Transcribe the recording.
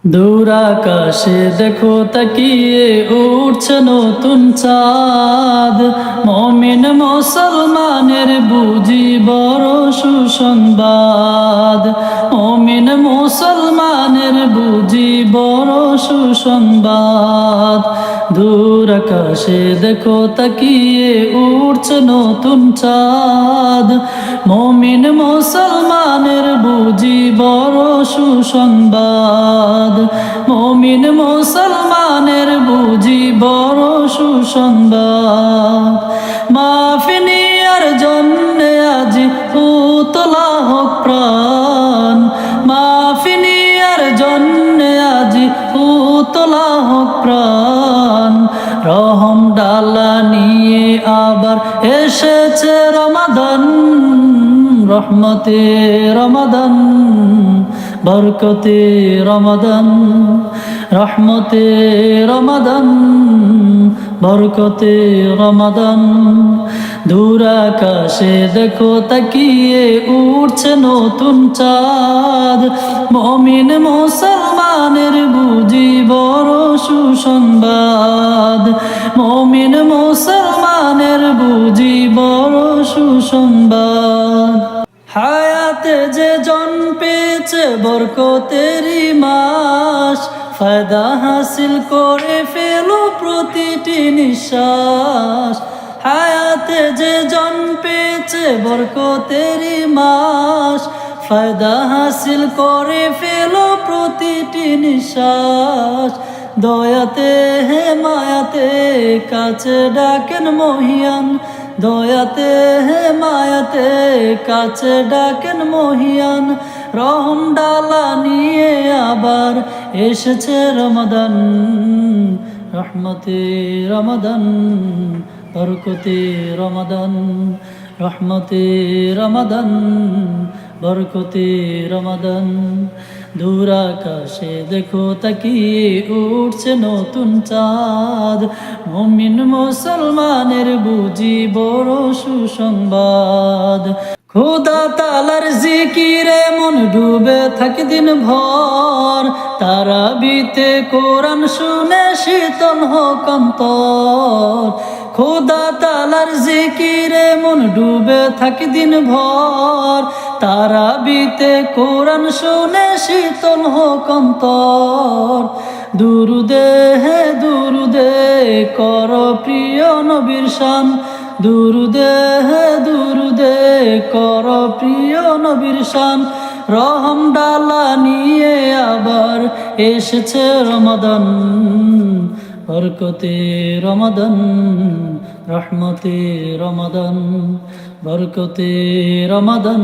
দূর আকাশে দেখো তাকিয়ে উঠছে নতুন চাঁদ, মুমিন মুসলমানের বুঝি বড় সুসংবাদ। মুমিন মুসলমানের বুঝি বড় সুসংবাদ। দূর আকাশে দেখো তাকিয়ে উঠছে নতুন চাঁদ, মুমিন মুসলমানের বুঝি বড় সুসংবাদ। মুমিন মুসলমানের বুঝি বড় সুসংবাদ। মাফিনিয়ার জন্যে আজি উতলা হোক প্রাণ, মাফিনিয়ার জন্যে আজি উতলা হোক প্রাণ। রহম ডালা নিয়ে আবার এসেছে রমাদান, রহমতে রমাদান, বরকতে রমাদান, রহমতে রমাদান, বরকতে রমাদান। দূর আকাশে দেখো তাকিয়ে উঠছে নতুন চাঁদ, মুমিন মুসলমানের বুঝি বড় সুসংবাদ। মুমিন মুসলমানের বুঝি বড় সুসংবাদ। হায়াতে যে জন পেয়েছে বরকতেরই মাস, ফায়দা হাসিল করে ফেলো প্রতিটি নিঃশ্বাস। হায়াতে যে জন পেয়েছে বরকতেরই মাস, ফায়দা হাসিল করে ফেলো প্রতিটি নিঃশ্বাস। দয়াতে হে মায়াতে কাছে ডাকেন মহিয়ান, দয়াতে হে মায়াতে কাছে ডাকেন মহিয়ান। রহম ডালা নিয়ে আবার এসেছে রমাদান, রহমতে রমাদান, বরকতে রমাদান, রহমতে রমাদান, বরকতে রমাদান। দূর আকাশে দেখো তাকিয়ে উঠছে নতুন চাঁদ, মুমিন মুসলমানের বুঝি বড় সুসংবাদ। খোদা তাআলার জিকিরে মন ডুবে থাকে দিন ভর, তারাবিতে কোরআন শুনে শীতল হোক অন্তর। খোদা তাআলার জিকিরে মন ডুবে থাকে দিন ভর, তারাবিতে কোরআন শুনে শীতল হোক অন্তর। দুরুদে হে দুরুদে কর প্রিয় নবীর শান, দুরুদে হে দুরুদে কর প্রিয় নবীর শান। রহম ডালা নিয়ে আবার এসেছে রমাদান, বরকতে রমাদান, রহমতে রমাদান, বরকতে রমাদান।